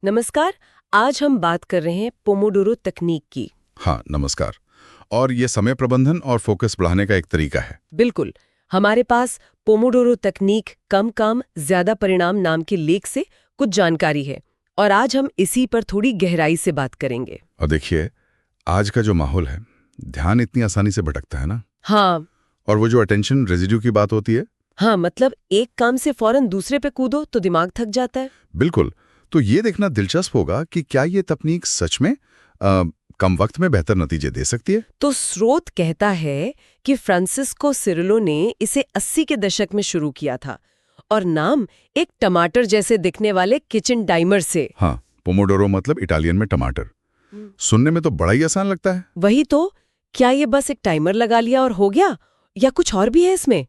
नमस्कार। आज हम बात कर रहे हैं पोमोडोरो तकनीक की। हाँ, नमस्कार। और ये समय प्रबंधन और फोकस बढ़ाने का एक तरीका है। बिल्कुल। हमारे पास पोमोडोरो तकनीक कम काम ज्यादा परिणाम नाम के लेख से कुछ जानकारी है और आज हम इसी पर थोड़ी गहराई से बात करेंगे। और देखिए, आज का जो माहौल है, ध्यान इतनी आसानी से भटकता है ना। हाँ। और वो जो अटेंशन रेजिड्यू की बात होती है। हाँ, मतलब एक काम से फौरन दूसरे पे कूदो तो दिमाग थक जाता है। बिल्कुल। तो ये देखना दिलचस्प होगा कि क्या ये तकनीक सच में कम वक्त में बेहतर नतीजे दे सकती है। तो स्रोत कहता है कि फ्रांसिस्को सिरिलो ने इसे 80 के दशक में शुरू किया था और नाम एक टमाटर जैसे दिखने वाले किचन टाइमर से। हाँ, पोमोडोरो मतलब इटालियन में टमाटर। सुनने में तो बड़ा ही आसान लगता है। वही तो। क्या ये बस एक टाइमर लगा लिया और हो गया, या कुछ और भी है इसमें?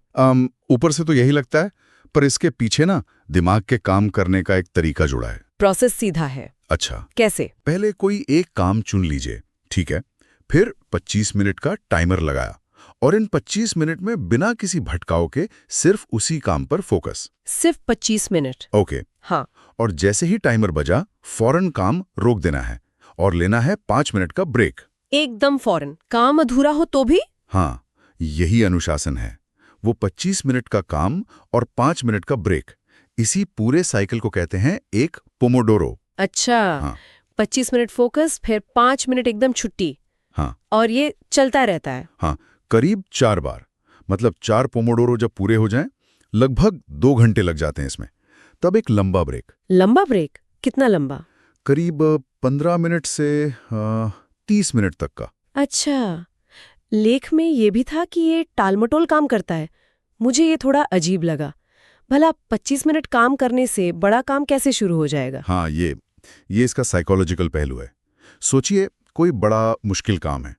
ऊपर से तो यही लगता है, पर इसके पीछे ना दिमाग के काम करने का एक तरीका जुड़ा है। प्रोसेस सीधा है। अच्छा, कैसे? पहले कोई एक काम चुन लीजिए, ठीक है। फिर 25 मिनट का टाइमर लगाया और इन 25 मिनट में बिना किसी भटकाव के सिर्फ उसी काम पर फोकस। सिर्फ 25 मिनट? ओके। हाँ। और जैसे ही टाइमर बजा, फौरन काम रोक देना है और लेना है 5 मिनट का ब्रेक। एकदम फौरन? काम अधूरा हो तो भी? हाँ, यही अनुशासन है। वो 25 मिनट का काम और 5 मिनट का ब्रेक, इसी पूरे साइकिल को कहते हैं एक पोमोडोरो। अच्छा। हाँ। 25 मिनट फोकस, फिर 5 मिनट एकदम छुट्टी। हाँ। और ये चलता रहता है? हाँ, करीब 4 बार। मतलब 4 पोमोडोरो जब पूरे हो जाएं, लगभग 2 घंटे लग जाते हैं इसमें। तब एक लंबा ब्रेक। लंबा ब्रेक? कितना लंबा? करीब 15 मिनट से 30 मिनट तक का। अच्छा। लेख में ये भी था कि ये टालमटोल काम करता है। मुझे ये थोड़ा अजीब लगा। भला 25 मिनट काम करने से बड़ा काम कैसे शुरू हो जाएगा? हाँ, ये इसका साइकोलॉजिकल पहलू है। सोचिए, कोई बड़ा मुश्किल काम है,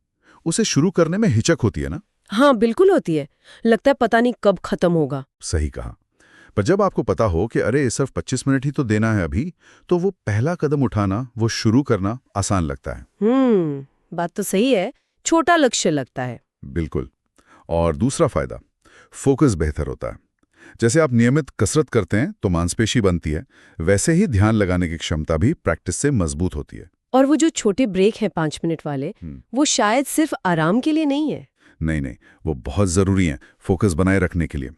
उसे शुरू करने में हिचक होती है ना। हाँ, बिल्कुल होती है। लगता है पता नहीं कब खत्म होगा। सही कहा। पर जब आपको पता हो कि अरे सिर्फ 25 मिनट ही तो देना है अभी, तो वो पहला कदम उठाना, वो शुरू करना आसान लगता है। बात तो सही है। छोटा लक्ष्य लगता है। बिल्कुल। और दूसरा फायदा, फोकस बेहतर होता है। जैसे आप नियमित कसरत करते हैं तो मांसपेशी बनती है, वैसे ही ध्यान लगाने की क्षमता भी प्रैक्टिस से मजबूत होती है। और वो जो छोटे ब्रेक हैं 5 मिनट वाले, वो शायद सिर्फ आराम के लिए नहीं है। नहीं, वो बहुत जरूरी हैं फोकस बनाए रखने के लिए।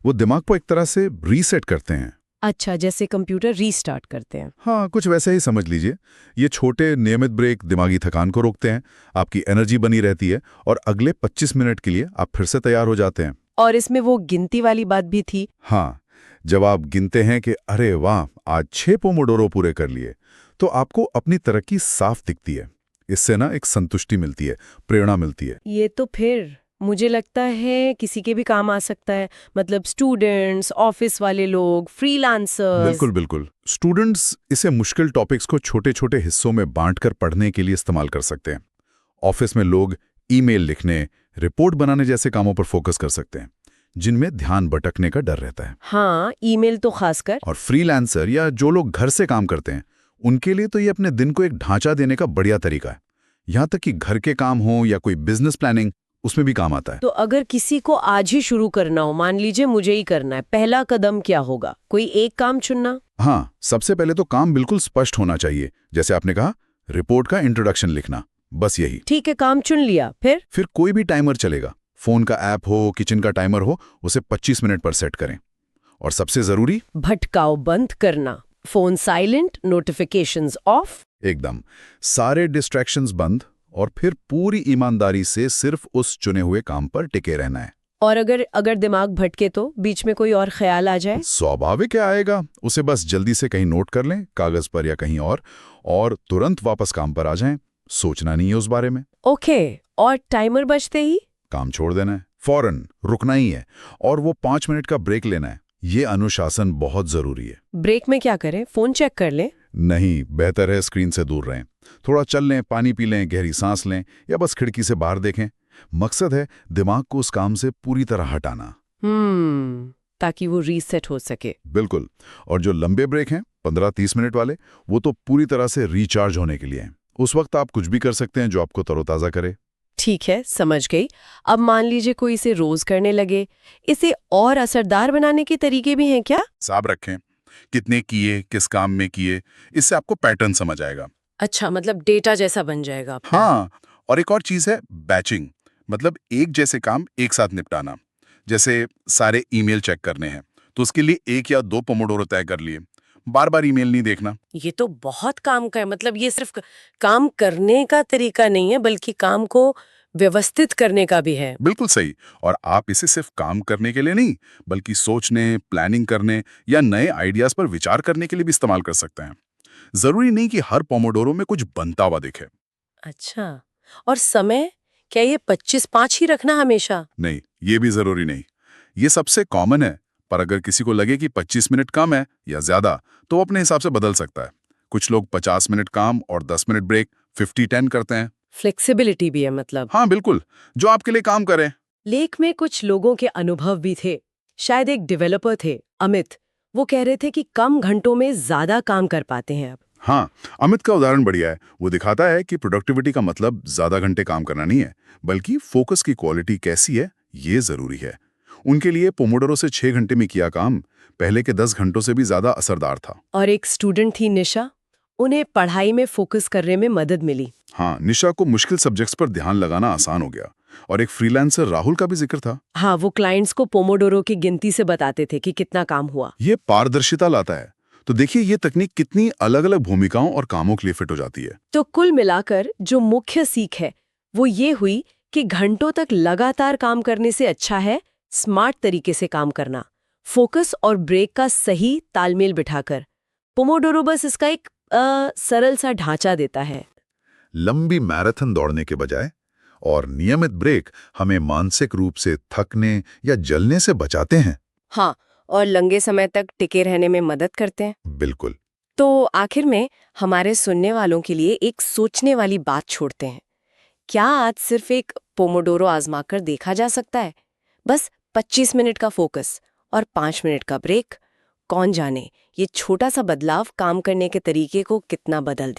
वो दिमाग को एक तरह से रीसेट करते हैं। अच्छा, जैसे कंप्यूटर रीस्टार्ट करते हैं। हाँ, कुछ वैसे ही समझ लीजिए। ये छोटे नियमित ब्रेक दिमागी थकान को रोकते हैं, आपकी एनर्जी बनी रहती है और अगले 25 मिनट के लिए आप फिर से तैयार हो जाते हैं। और इसमें वो गिनती वाली बात भी थी। हाँ, जब आप गिनते हैं कि अरे वाह, आज 6 पोमोडोरो पूरे कर लिए, तो आपको अपनी तरक्की साफ दिखती है। इससे ना एक संतुष्टि मिलती है, प्रेरणा मिलती है। ये तो फिर मुझे लगता है किसी के भी काम आ सकता है। मतलब स्टूडेंट्स, ऑफिस वाले लोग, फ्रीलांसर्स। बिल्कुल। स्टूडेंट्स इसे मुश्किल टॉपिक्स को छोटे छोटे हिस्सों में बांटकर पढ़ने के लिए इस्तेमाल कर सकते हैं। ऑफिस में लोग ईमेल लिखने, रिपोर्ट बनाने जैसे कामों पर फोकस कर सकते हैं, जिनमें ध्यान भटकने का डर रहता है। हाँ, ईमेल तो खासकर। और फ्रीलांसर या जो लोग घर से काम करते हैं, उनके लिए तो ये अपने दिन को एक ढांचा देने का बढ़िया तरीका है। यहाँ तक कि घर के काम हो या कोई बिजनेस प्लानिंग, उसमें भी काम आता है। तो अगर किसी को आज ही शुरू करना हो, मान लीजिए मुझे ही करना है, पहला कदम क्या होगा? कोई एक काम चुनना? हाँ, सबसे पहले तो काम बिल्कुल स्पष्ट होना चाहिए। जैसे आपने कहा, रिपोर्ट का इंट्रोडक्शन लिखना, बस यही। ठीक है, काम चुन लिया। फिर कोई भी टाइमर चलेगा। फोन का ऐप हो, किचन का टाइमर हो, उसे 25 मिनट पर सेट करें। और सबसे जरूरी, भटकाव बंद करना। Phone silent, notifications of. एकदम सारे डिस्ट्रैक्शंस बंद। और फिर पूरी ईमानदारी से सिर्फ उस चुने हुए काम पर टिके रहना है। और अगर दिमाग भटके तो बीच में कोई और ख्याल आ जाए? स्वाभाविक है, आएगा। उसे बस जल्दी से कहीं नोट कर लें, कागज पर या कहीं और तुरंत वापस काम पर आ जाएं। सोचना नहीं है उस बारे में। ओके। और टाइमर बजते ही काम छोड़ देना है, फौरन रुकना ही है और वो 5 मिनट का ब्रेक लेना है। ये अनुशासन बहुत जरूरी है। ब्रेक में क्या करें? फोन चेक कर लें? नहीं, बेहतर है स्क्रीन से दूर रहें। थोड़ा चल लें, पानी पी लें, गहरी सांस लें या बस खिड़की से बाहर देखें। मकसद है दिमाग को उस काम से पूरी तरह हटाना। ताकि वो रीसेट हो सके। बिल्कुल। और जो लंबे ब्रेक हैं 15-30 मिनट वाले, वो तो पूरी तरह से रिचार्ज होने के लिए हैं। उस वक्त आप कुछ भी कर सकते हैं जो आपको तरोताजा करे। ठीक है, समझ गई। अब मान लीजिए कोई इसे रोज करने लगे, इसे और असरदार बनाने के तरीके भी हैं क्या? साब रखें। कितने किए, किस काम में किए, इससे आपको पैटर्न समझ आएगा। अच्छा, मतलब डेटा जैसा बन जाएगा आपका। हाँ, और एक और चीज़ है बैचिंग, मतलब एक जैसे काम एक साथ निपटाना। जैसे सारे ईमेल चेक करने हैं, तो उसके लिए 1 या 2 पोमोडोरो तय कर लिए। बार-बार ईमेल नहीं देखना। ये तो बहुत काम का है, मतलब ये सिर्फ काम करने का तरीका नहीं है बल्कि काम को व्यवस्थित करने का भी है। बिल्कुल सही। और आप इसे सिर्फ काम करने के लिए नहीं, बल्कि सोचने, प्लानिंग करने या नए आइडियाज़ पर विचार करने के लिए भी इस्तेमाल कर सकते हैं। ज़रूरी नहीं कि हर पोमोडोरो में कुछ बनता हुआ दिखे। अच्छा, और समय क्या ये 25-5 ही रखना हमेशा? नहीं, ये भी ज़रूरी नहीं। ये सबसे कॉमन है, पर अगर किसी को लगे कि 25 मिनट कम है या ज़्यादा, तो वो अपने हिसाब से बदल सकता है। कुछ लोग 50 मिनट काम और 10 मिनट ब्रेक 50-10 करते हैं। फ्लेक्सिबिलिटी भी है मतलब। हाँ, बिल्कुल, जो आपके लिए काम करे। लेख में कुछ लोगों के अनुभव भी थे। शायद एक डेवलपर थे, अमित। वो कह रहे थे कि कम घंटों में ज्यादा काम कर पाते हैं अब। हाँ, अमित का उदाहरण बढ़िया है। वो दिखाता है कि प्रोडक्टिविटी का मतलब ज़्यादा घंटे काम करना नहीं है, बल्कि फोकस की क्वालिटी कैसी है, ये ज़रूरी है। उनके लिए पोमोडोरो से 6 घंटे में किया काम पहले के 10 घंटों से भी ज़्यादा असरदार था। और एक स्टूडेंट थी निशा, उन्हें पढ़ाई में फोकस करने में मदद मिली। हाँ, निशा को मुश्किल सब्जेक्ट्स पर ध्यान लगाना आसान हो गया। और एक फ्रीलांसर राहुल का भी जिक्र था। हाँ, वो क्लाइंट्स को पोमोडोरो की गिनती से बताते थे कि कितना काम हुआ। ये पारदर्शिता लाता है। तो देखिए ये तकनीक कितनी अलग-अलग भूमिकाओं और कामों के लिए फिट हो जाती है। तो कुल मिलाकर जो मुख्य सीख है वो ये हुई कि घंटों तक लगातार काम करने से अच्छा है स्मार्ट तरीके से काम करना, फोकस और ब्रेक का सही तालमेल बिठाकर। पोमोडोरो बस इसका एक सरल सा ढांचा देता है। लंबी मैराथन दौड़ने के बजाय और नियमित ब्रेक हमें मानसिक रूप से थकने या जलने से बचाते हैं। हाँ, और लंबे समय तक टिके रहने में मदद करते हैं। बिल्कुल। तो आखिर में हमारे सुनने वालों के लिए एक सोचने वाली बात छोड़ते हैं। क्या आज सिर्फ एक पोमोडोरो आजमाकर देखा जा सकता है? बस 25 मिनट का फोकस और 5 मिनट का ब्रेक। कौन जाने ये छोटा सा बदलाव काम करने के तरीके को कितना बदल दे।